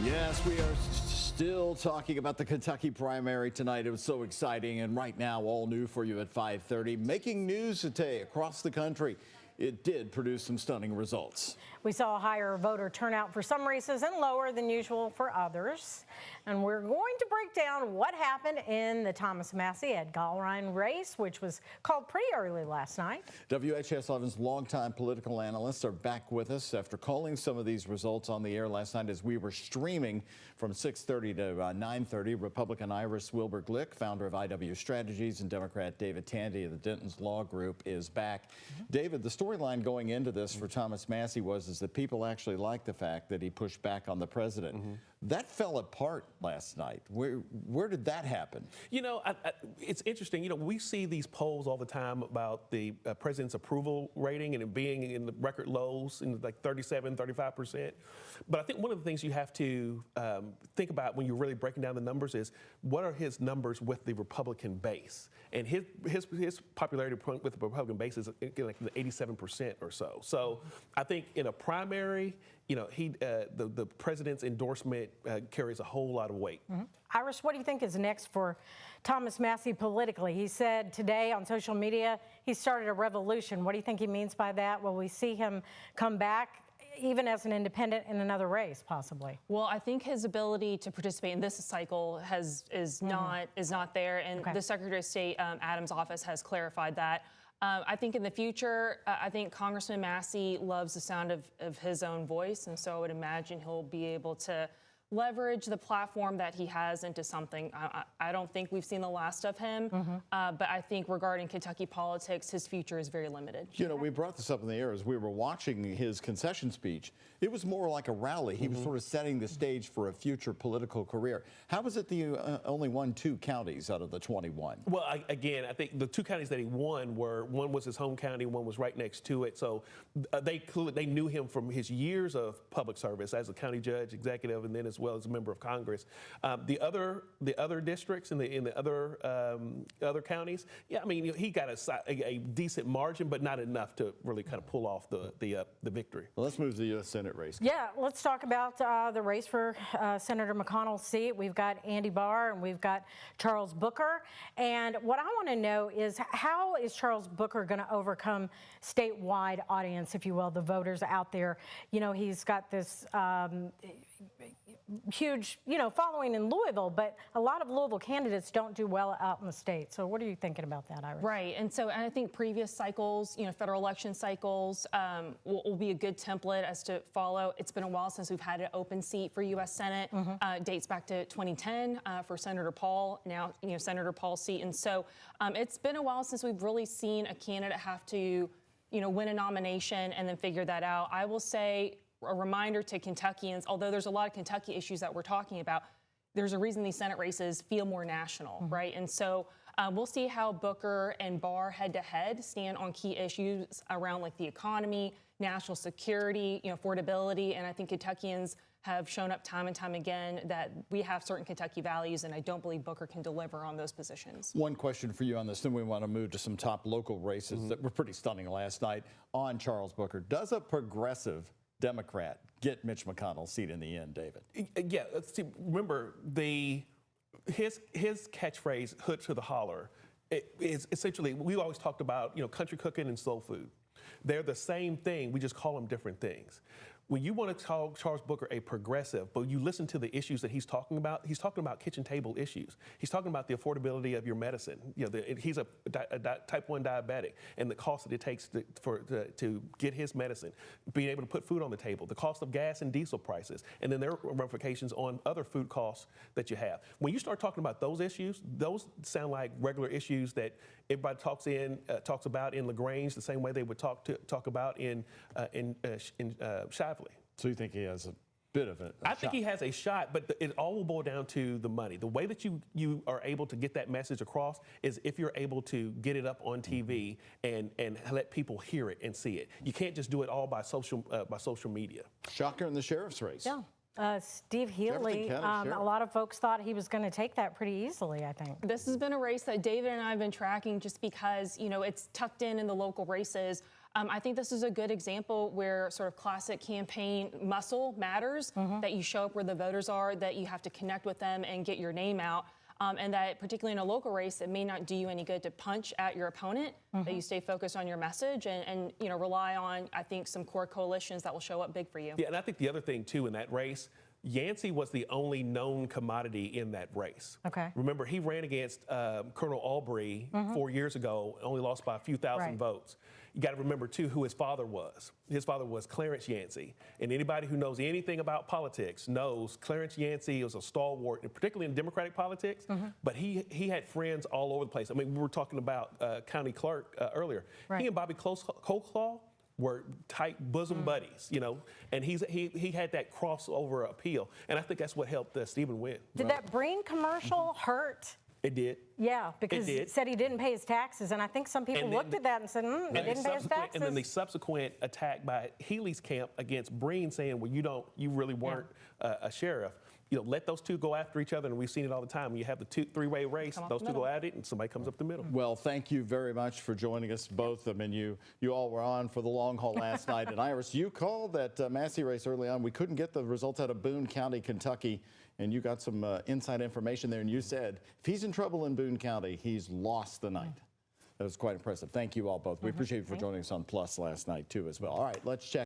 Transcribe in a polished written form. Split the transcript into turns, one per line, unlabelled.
Yes, we are still talking about the Kentucky primary tonight. It was so exciting, and right now, all new for you at 5:30. Making news today across the country. It did produce some stunning results.
We saw a higher voter turnout for some races and lower than usual for others. And we're going to break down what happened in the Thomas Massie Ed Gallrein race, which was called pretty early last night. WHS
11's longtime political analysts are back with us after calling some of these results on the air last night as we were streaming from 6:30 to 9:30. Republican Iris Wilbur-Glick, founder of IW Strategies, and Democrat David Tandy of the Denton's Law Group is back. David, the storyline going into this for Thomas Massie was that people actually liked the fact that he pushed back on the president. That fell apart last night. Where did that happen?
You know, it's interesting. You know, we see these polls all the time about the president's approval rating and it being in the record lows, in like 37, 35%. But I think one of the things you have to think about when you're really breaking down the numbers is what are his numbers with the Republican base? And his popularity with the Republican base is like the 87% or so. So I think in a primary, you know, the president's endorsement carries a whole lot of weight.
Iris, what do you think is next for Thomas Massie politically? He said today on social media he started a revolution. What do you think he means by that? Will we see him come back even as an independent in another race, possibly?
Well, I think his ability to participate in this cycle is not there, and the Secretary of State Adams' office has clarified that. I think in the future, I think Congressman Massie loves the sound of his own voice, and so I would imagine he'll be able to leverage the platform that he has into something. I don't think we've seen the last of him, but I think regarding Kentucky politics, his future is very limited.
You know, we brought this up in the air as we were watching his concession speech. It was more like a rally. He was sort of setting the stage for a future political career. How was it that you only won 2 counties out of the 21?
Well, again, I think the 2 counties that he won were, one was his home county, one was right next to it. So they knew him from his years of public service as a county judge, executive, and then as well as a member of Congress. The other districts in the other counties, yeah, I mean, he got a decent margin, but not enough to really kind of pull off the victory.
Well, let's move to the U.S. Senate race.
Yeah, let's talk about the race for Senator McConnell's seat. We've got Andy Barr and we've got Charles Booker. And what I want to know is, how is Charles Booker going to overcome statewide audience, if you will, the voters out there? You know, he's got this huge, following in Louisville, but a lot of Louisville candidates don't do well out in the state. So what are you thinking about that, Iris?
Right, and I think previous cycles, federal election cycles, will be a good template as to follow. It's been a while since we've had an open seat for U.S. Senate. Dates back to 2010 for Senator Paul, now Senator Paul's seat, and so it's been a while since we've really seen a candidate have to win a nomination and then figure that out. I will say, a reminder to Kentuckians, although there's a lot of Kentucky issues that we're talking about, there's a reason these Senate races feel more national, right? And so we'll see how Booker and Barr head-to-head stand on key issues around like the economy, national security, affordability, and I think Kentuckians have shown up time and time again that we have certain Kentucky values, and I don't believe Booker can deliver on those positions.
One question for you on this, then we want to move to some top local races that were pretty stunning last night on Charles Booker. Does a progressive Democrat get Mitch McConnell's seat in the end, David?
Yeah, remember his catchphrase, "hood to the holler," is essentially, we always talked about, country cooking and soul food. They're the same thing, we just call them different things. When you want to call Charles Booker a progressive, but you listen to the issues that he's talking about kitchen table issues. He's talking about the affordability of your medicine. He's a type 1 diabetic, and the cost that it takes to get his medicine, being able to put food on the table, the cost of gas and diesel prices, and then there are ramifications on other food costs that you have. When you start talking about those issues, those sound like regular issues that everybody talks about in LaGrange the same way they would talk about in Shively.
So you think he has a bit of it?
I think he has a shot, but it all will boil down to the money. The way that you are able to get that message across is if you're able to get it up on TV and let people hear it and see it. You can't just do it all by social media.
Shocker in the sheriff's race.
Yeah. Steve Healy, a lot of folks thought he was going to take that pretty easily, I think.
This has been a race that David and I have been tracking just because, it's tucked in the local races. I think this is a good example where sort of classic campaign muscle matters, that you show up where the voters are, that you have to connect with them and get your name out. And that particularly in a local race, it may not do you any good to punch at your opponent, that you stay focused on your message and rely on, I think, some core coalitions that will show up big for you.
Yeah, and I think the other thing, too, in that race, Yancey was the only known commodity in that race.
Okay.
Remember, he ran against Colonel Aubrey 4 years ago, only lost by a few thousand votes. You got to remember, too, who his father was. His father was Clarence Yancey. And anybody who knows anything about politics knows Clarence Yancey was a stalwart, particularly in Democratic politics, but he had friends all over the place. I mean, we were talking about county clerk earlier.
Right.
He and Bobby Coleclaw were tight bosom buddies, and he had that crossover appeal. And I think that's what helped Stephen win.
Did that Breen commercial hurt?
It did.
Yeah, because he said he didn't pay his taxes, and I think some people looked at that and said, he didn't pay his taxes.
And then the subsequent attack by Healy's camp against Breen, saying, well, you really weren't a sheriff. Let those two go after each other, and we've seen it all the time. When you have the three-way race, those two go at it, and somebody comes up the middle.
Well, thank you very much for joining us both. I mean, you all were on for the long haul last night. And Iris, you called that Massie race early on. We couldn't get the results out of Boone County, Kentucky, and you got some inside information there, and you said, if he's in trouble in Boone County, he's lost the night. That was quite impressive. Thank you all both. We appreciate you for joining us on Plus last night, too, as well. All right, let's check.